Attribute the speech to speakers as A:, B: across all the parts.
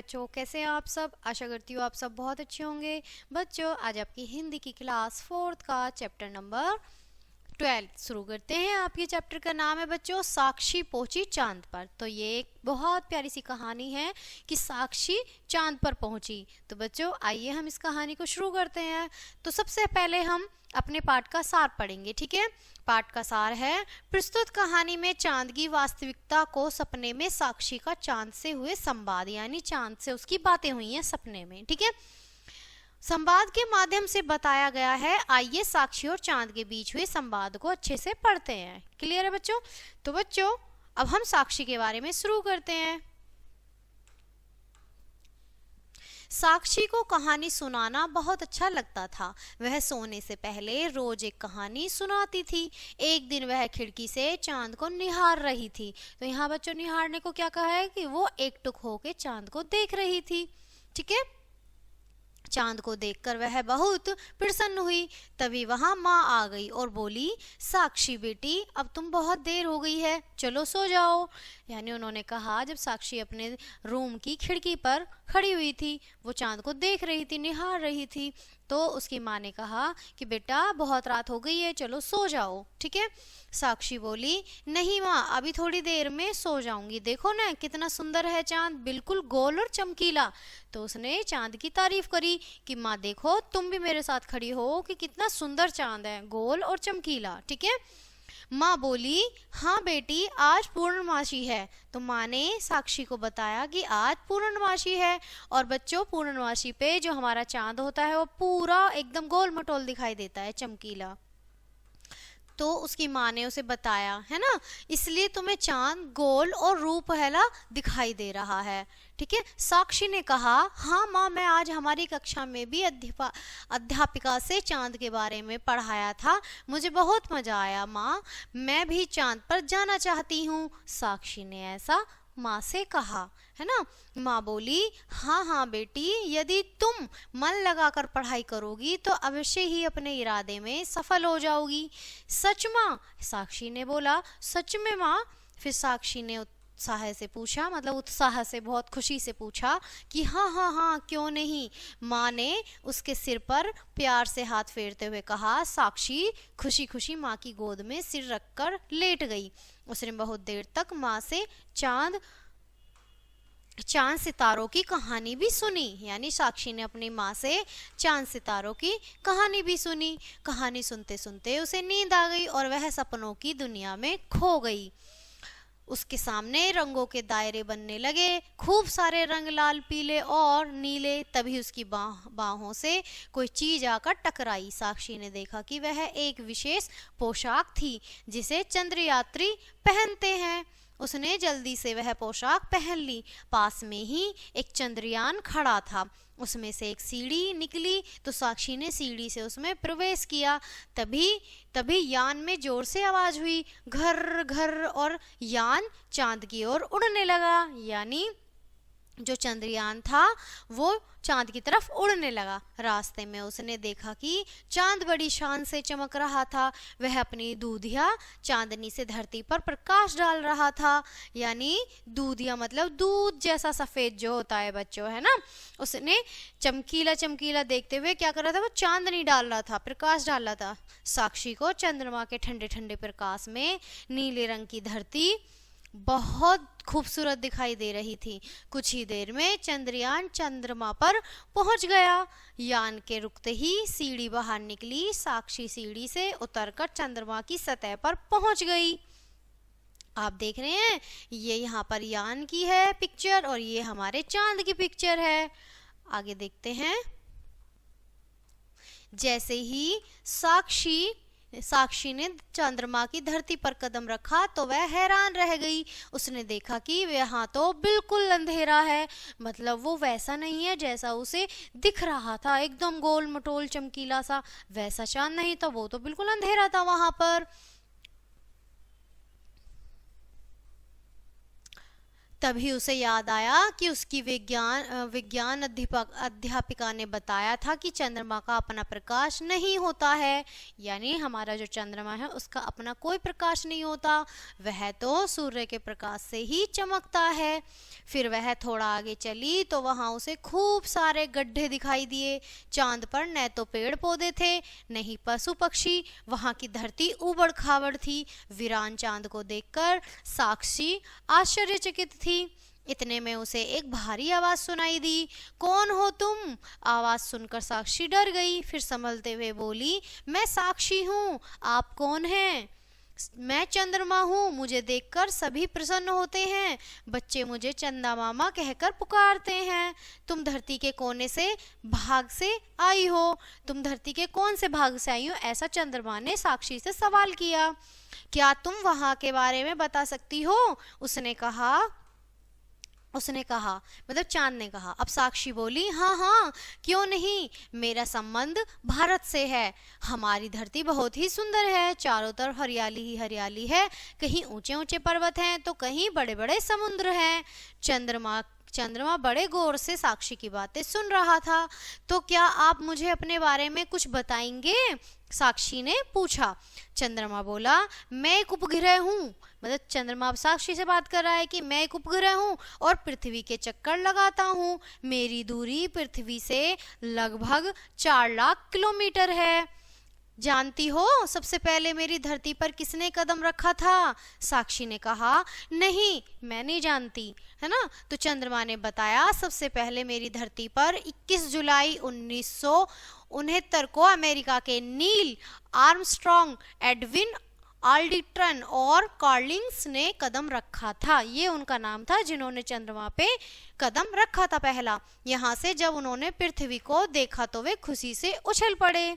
A: बच्चों, कैसे हैं आप सब। आशा करती हूँ आप सब बहुत अच्छे होंगे। बच्चों, आज आपकी हिंदी की क्लास 4th का चैप्टर नंबर 12 शुरू करते हैं। आपके चैप्टर का नाम है बच्चों साक्षी पहुंची चांद पर। तो ये एक बहुत प्यारी सी कहानी है कि साक्षी चांद पर पहुंची। तो बच्चों आइए हम इस कहानी को शुरू करते हैं। तो सबसे पहले हम अपने पाठ का सार पढ़ेंगे, ठीक है। पाठ का सार है, प्रस्तुत कहानी में चांद की वास्तविकता को सपने में साक्षी का चांद से हुए संवाद, यानी चांद से उसकी बातें हुई हैं सपने में, ठीक है। संवाद के माध्यम से बताया गया है। आइए साक्षी और चांद के बीच हुए संवाद को अच्छे से पढ़ते हैं। क्लियर है बच्चों। तो बच्चों अब हम साक्षी के बारे में शुरू करते हैं। साक्षी को कहानी सुनाना बहुत अच्छा लगता था। वह सोने से पहले रोज एक कहानी सुनाती थी। एक दिन वह खिड़की से चांद को निहार रही थी। तो यहाँ बच्चों निहारने को क्या कहा है कि वो एकटुक होकर चांद को देख रही थी, ठीक है। चांद को देखकर वह बहुत प्रसन्न हुई। तभी वहां माँ आ गई और बोली, साक्षी बेटी अब तुम बहुत देर हो गई है, चलो सो जाओ। यानी उन्होंने कहा, जब साक्षी अपने रूम की खिड़की पर खड़ी हुई थी, वो चांद को देख रही थी, निहार रही थी, तो उसकी माँ ने कहा कि बेटा बहुत रात हो गई है, चलो सो जाओ, ठीक है। साक्षी बोली, नहीं माँ अभी थोड़ी देर में सो जाऊंगी, देखो ना कितना सुंदर है चांद, बिल्कुल गोल और चमकीला। तो उसने चांद की तारीफ करी कि माँ देखो तुम भी मेरे साथ खड़ी हो कि कितना सुंदर चांद है, गोल और चमकीला, ठीक है। माँ बोली, हाँ बेटी आज पूर्णमासी है। तो माँ ने साक्षी को बताया कि आज पूर्णमासी है। और बच्चों पूर्णमासी पे जो हमारा चांद होता है वो पूरा एकदम गोल मटोल दिखाई देता है, चमकीला। तो उसकी माँ ने उसे बताया, है ना, इसलिए तुम्हें चांद गोल और रूपहला दिखाई दे रहा है, ठीक है। साक्षी ने कहा, हाँ माँ मैं आज हमारी कक्षा में भी अध्यापिका से चांद के बारे में पढ़ाया था, मुझे बहुत मजा आया माँ, मैं भी चांद पर जाना चाहती हूँ। साक्षी ने ऐसा माँ से कहा, है ना। माँ बोली, हाँ हाँ बेटी यदि तुम मन लगाकर पढ़ाई करोगी तो अवश्य ही अपने इरादे में सफल हो जाओगी। सच माँ, साक्षी ने बोला, सच में माँ। फिर साक्षी ने उत्साह से पूछा, मतलब उत्साह से बहुत खुशी से पूछा कि हाँ हाँ हाँ क्यों नहीं। माँ ने उसके सिर पर प्यार से हाथ फेरते हुए कहा। साक्षी खुशी खुशी माँ की गोद में सिर रखकर लेट गई। उसने बहुत देर तक माँ से चांद सितारों की कहानी भी सुनी। यानी साक्षी ने अपनी माँ से चांद सितारों की कहानी भी सुनी। कहानी सुनते सुनते उसे नींद आ गई और वह सपनों की दुनिया में खो गई। उसके सामने रंगों के दायरे बनने लगे, खूब सारे रंग, लाल पीले और नीले। तभी उसकी बाहों से कोई चीज आकर टकराई। साक्षी ने देखा कि वह एक विशेष पोशाक थी जिसे चंद्रयात्री पहनते हैं। उसने जल्दी से वह पोशाक पहन ली। पास में ही एक चंद्रयान खड़ा था, उसमें से एक सीढ़ी निकली तो साक्षी ने सीढ़ी से उसमें प्रवेश किया। तभी यान में जोर से आवाज हुई, घर घर, और यान चांद की ओर उड़ने लगा। यानी जो चंद्रयान था वो चांद की तरफ उड़ने लगा। रास्ते में उसने देखा कि चांद बड़ी शान से चमक रहा था। वह अपनी दूधिया चांदनी से धरती पर प्रकाश डाल रहा था। यानी दूधिया मतलब दूध जैसा सफेद जो होता है बच्चों, है ना। उसने चमकीला चमकीला देखते हुए क्या कर रहा था, वो चांदनी डाल रहा था, प्रकाश डाल रहा था। साक्षी को चंद्रमा के ठंडे ठंडे प्रकाश में नीले रंग की धरती बहुत खूबसूरत दिखाई दे रही थी। कुछ ही देर में चंद्रयान चंद्रमा पर पहुंच गया। यान के रुकते ही सीढ़ी बाहर निकली। साक्षी सीढ़ी से उतरकर चंद्रमा की सतह पर पहुंच गई। आप देख रहे हैं ये यहाँ पर यान की है पिक्चर और ये हमारे चांद की पिक्चर है। आगे देखते हैं। जैसे ही साक्षी ने चंद्रमा की धरती पर कदम रखा तो वह हैरान रह गई। उसने देखा कि यहाँ तो बिल्कुल अंधेरा है, मतलब वो वैसा नहीं है जैसा उसे दिख रहा था, एकदम गोल मटोल चमकीला सा, वैसा चांद नहीं था, वो तो बिल्कुल अंधेरा था वहां पर। तभी उसे याद आया कि उसकी विज्ञान अध्यापिका ने बताया था कि चंद्रमा का अपना प्रकाश नहीं होता है, यानी हमारा जो चंद्रमा है उसका अपना कोई प्रकाश नहीं होता, वह तो सूर्य के प्रकाश से ही चमकता है। फिर वह थोड़ा आगे चली तो वहां उसे खूब सारे गड्ढे दिखाई दिए। चांद पर न तो पेड़ पौधे थे न ही पशु पक्षी, वहां की धरती ऊबड़ खाबड़ थी। वीरान चांद को देखकर साक्षी आश्चर्यचकित थी। इतने में उसे एक भारी आवाज सुनाई दी। कौन हो तुम? आवाज सुनकर साक्षी डर गई। फिर संभलते हुए बोली, मैं साक्षी हूँ। आप कौन हैं? मैं चंद्रमा हूँ, मुझे देखकर सभी प्रसन्न होते हैं। बच्चे मुझे चंदा मामा कहकर पुकारते हैं। तुम धरती के कोने से भाग से आई हो? तुम धरती के कौन से भाग से आई हो? ऐसा चंद्रमा ने साक्षी से सवाल किया। क्या तुम वहां के बारे में बता सकती हो? उसने कहा मतलब चांद ने कहा। अब साक्षी बोली, हाँ हाँ, क्यों नहीं, मेरा संबंध भारत से है। हमारी धरती बहुत ही सुंदर है, चारों तरफ हरियाली ही हरियाली है, कहीं ऊंचे ऊंचे पर्वत हैं तो कहीं बड़े बड़े समुद्र हैं। चंद्रमा बड़े गौर से साक्षी की बातें सुन रहा था। तो क्या आप मुझे अपने बारे में कुछ बताएंगे? साक्षी ने पूछा। चंद्रमा बोला, मैं एक उपग्रह हूँ। मतलब चंद्रमा अब साक्षी से बात कर रहा है कि मैं एक उपग्रह हूँ और पृथ्वी के चक्कर लगाता हूँ। मेरी दूरी पृथ्वी से लगभग 4 लाख किलोमीटर है। जानती हो सबसे पहले मेरी धरती पर किसने कदम रखा था? साक्षी ने कहा, नहीं, मैं नहीं जानती, है ना। तो चंद्रमा ने बताया, सबसे पहले मेरी धरती पर 21 जुलाई 1969 को अमेरिका के नील आर्मस्ट्रॉन्ग, एडविन आल्ड्रिन और कॉलिंस ने कदम रखा था। ये उनका नाम था जिन्होंने चंद्रमा पे कदम रखा था पहला। यहाँ से जब उन्होंने पृथ्वी को देखा तो वे खुशी से उछल पड़े।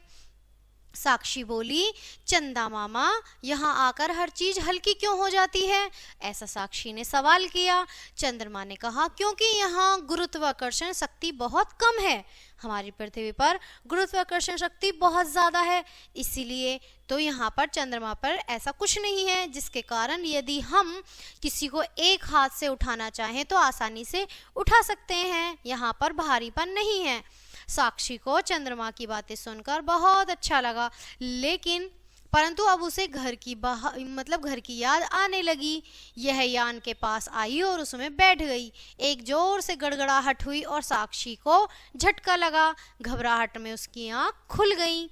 A: साक्षी बोली, चंदा मामा, यहाँ आकर हर चीज हल्की क्यों हो जाती है? ऐसा साक्षी ने सवाल किया। चंद्रमा ने कहा, क्योंकि यहाँ गुरुत्वाकर्षण शक्ति बहुत कम है। हमारी पृथ्वी पर गुरुत्वाकर्षण शक्ति बहुत ज्यादा है, इसीलिए तो यहाँ पर चंद्रमा पर ऐसा कुछ नहीं है जिसके कारण यदि हम किसी को एक हाथ से उठाना चाहें तो आसानी से उठा सकते हैं। यहाँ पर भारीपन नहीं है। साक्षी को चंद्रमा की बातें सुनकर बहुत अच्छा लगा, लेकिन परंतु अब उसे घर की याद आने लगी। यह यान के पास आई और उसमें बैठ गई। एक जोर से गड़गड़ाहट हुई और साक्षी को झटका लगा। घबराहट में उसकी आंख खुल गई।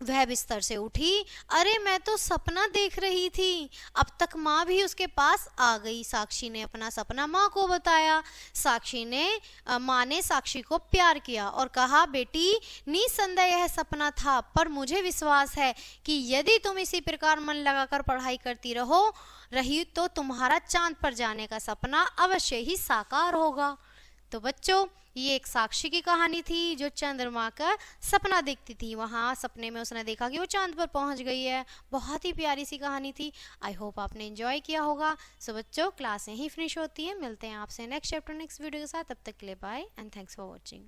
A: वह बिस्तर से उठी। अरे, मैं तो सपना देख रही थी। अब तक माँ भी उसके पास आ गई। साक्षी ने अपना सपना माँ को बताया। माँ ने साक्षी को प्यार किया और कहा, बेटी, निसंदेह यह सपना था, पर मुझे विश्वास है कि यदि तुम इसी प्रकार मन लगाकर पढ़ाई करती रही तो तुम्हारा चांद पर जाने का सपना अवश्य ही साकार होगा। तो बच्चों, ये एक साक्षी की कहानी थी जो चंद्रमा का सपना देखती थी। वहाँ सपने में उसने देखा कि वो चांद पर पहुँच गई है। बहुत ही प्यारी सी कहानी थी। आई होप आपने एंजॉय किया होगा। सो बच्चों, क्लास यहीं फिनिश होती है। मिलते हैं आपसे नेक्स्ट चैप्टर नेक्स्ट वीडियो के साथ। तब तक के लिए bye and thanks for watching.